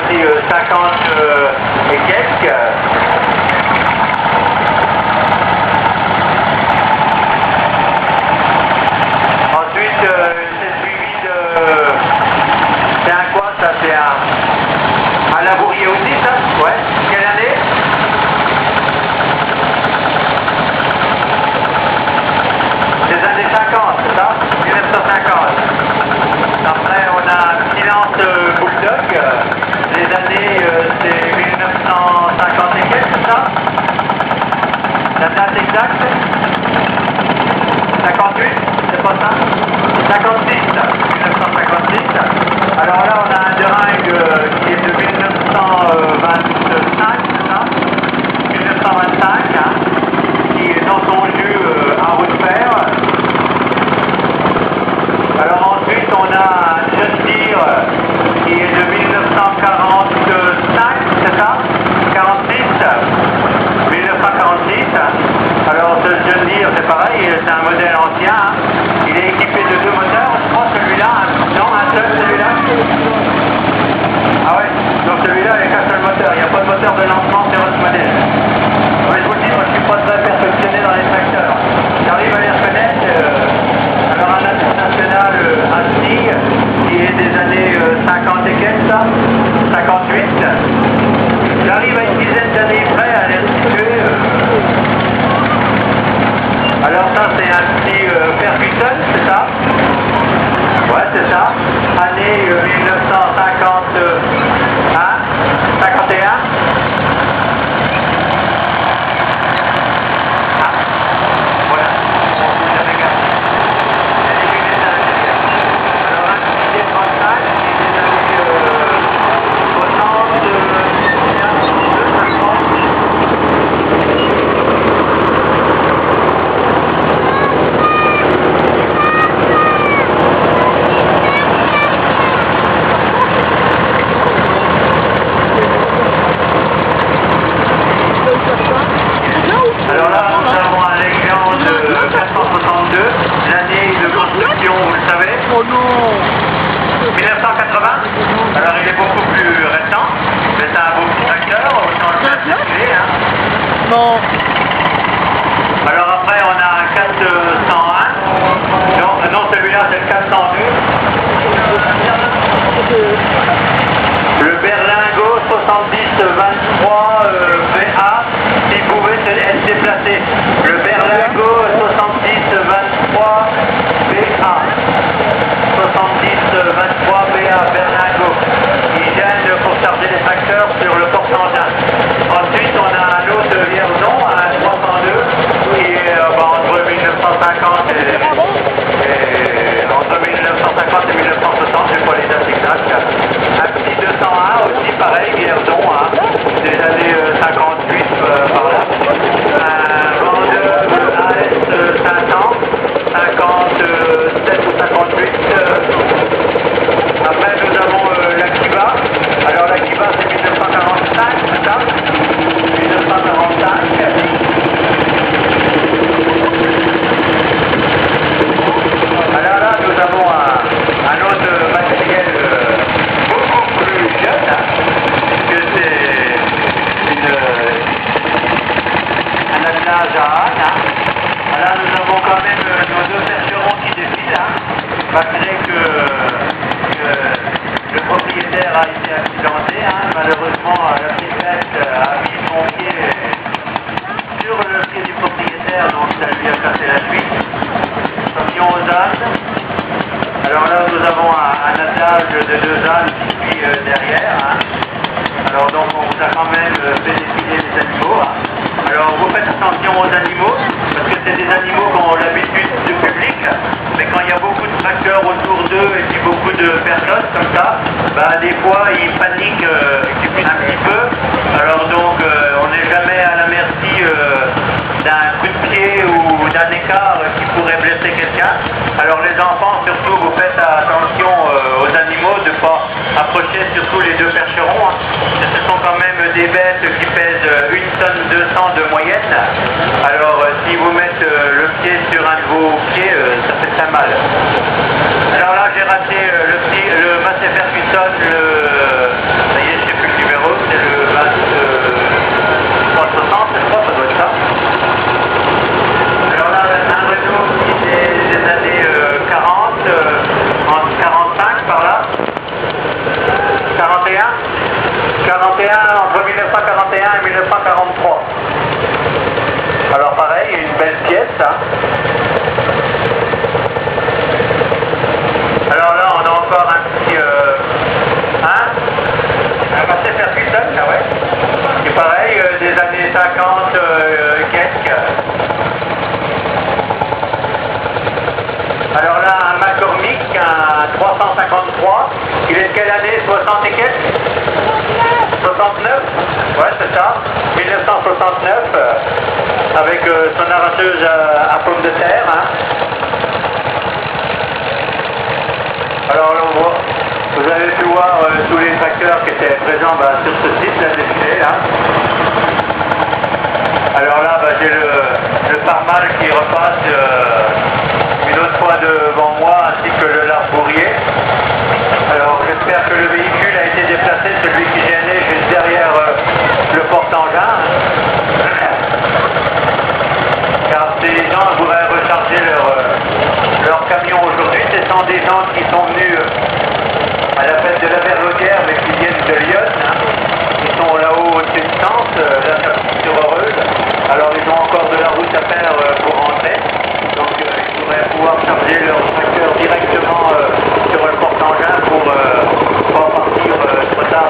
aussi 50 et quelques. Ensuite, c'est suivi de... C'est un quoi ça? C'est un labourier aussi ça? Ouais. Quelle année? Des années 50, c'est ça? 1950. Après, on a Silence Bulldog. Les années, c'est 1950 et quelques, c'est ça? La date exacte? 58? C'est pas ça? 56, 1956. Alors là, on a un Deringue qui est de 1925, c'est ça? 1925, hein, qui est dans son jus à roue de fer. Alors ensuite, on a un John Deere qui est de 1945, c'est ça? 46? 1946. Alors ce John Deere, c'est pareil, c'est un modèle ancien. Hein. Il est équipé de 2 moteurs. Je crois celui-là, non, un seul celui-là. Ah ouais, donc celui-là, il n'y a qu'un seul moteur. Il n'y a pas de moteur de lancement sur votre modèle. Ouais, je vous le dis, moi je ne suis pas très perfectionné dans les tracteurs. J'arrive à les reconnaître. Alors un national Astig qui est des années 50 et quelques, ça, 58. J'arrive à une dizaine d'années près à les situer. Alors ça c'est un petit Ferguson, c'est ça? Ouais, c'est ça. Année 1951. 51. Ah, voilà. J'avais gardé. Alors un petit 35, des années 60, 50. Alors là, nous avons un Légion de 462, l'année de construction, vous le savez. Oh non! 1980. Alors il est beaucoup plus récent, mais c'est un beau petit tracteur, autant le circuler. Hein. Non! Alors après on a un 401. Non, celui-là c'est le 402. Le Berlingo 7023 VA, s'il pouvait se déplacer. Le Berlingo 7023 VA. 7023 BA Berlingo. Il gêne pour charger les tracteurs sur le porte-engin. Ensuite, on a un autre Vierzon, un 302, qui est entre 1950 et entre 1950 et 1960, je sais pas les dates exactes. Un petit 201 aussi, pareil, Vierzon, hein, des années 58 par là. Un Vendeur AS 500, 57 ou 58. Après, nous avons l'Akiba. Alors, l'Akiba, c'est 1945, c'est ça? 1945. Alors là, nous avons un autre matériel beaucoup plus jeune, hein, puisque c'est un attelage à âne. Hein. Alors, nous avons quand même nos 2 percherons qui défilent, hein, malgré que le propriétaire a été accidenté. Hein. Malheureusement, la pédette a mis son pied sur le pied du propriétaire, donc ça lui a cassé la cheville. Attention aux ânes. Alors là, nous avons un attelage de 2 ânes qui suit derrière. Hein. Alors donc, on vous a quand même fait défiler les animaux. Hein. Alors, vous faites attention aux animaux, parce que c'est des animaux qui ont l'habitude du public, mais quand il y a beaucoup de tracteurs autour d'eux et puis beaucoup de personnes comme ça, bah, des fois, ils paniquent un petit peu. Alors donc, on n'est jamais à la merci d'un coup de pied ou d'un écart qui pourrait blesser quelqu'un. Alors les enfants, surtout, vous faites attention aux animaux, de ne pas approcher surtout les 2 percherons. Hein. Ce sont quand même des bêtes qui pèsent 1 tonne 200 de moyenne. Alors si vous mettez le pied sur un de vos pieds, ça fait très mal. Alors là, j'ai raté le Massey Ferguson, ça y est, je sais plus pièces. Hein. Alors là, on a encore un petit... c'est Ferguson, là, ouais. C'est pareil, des années 50, quelques. Alors là, un McCormick, un 353. Il est de quelle année? 60 et quelques? 69? Ouais, c'est ça. 1969, avec son arracheuse à pommes de terre. Hein. Alors là, vous avez pu voir tous les tracteurs qui étaient présents sur ce site, là, défilé, là. Alors là, j'ai le Farmal qui repasse une autre fois devant moi, ainsi que le Larbourier. Alors j'espère que le véhicule a été déplacé, celui qui gênait juste derrière le porte-engin. Car ces gens voudraient recharger leur camion aujourd'hui. Ce sont des gens qui sont venus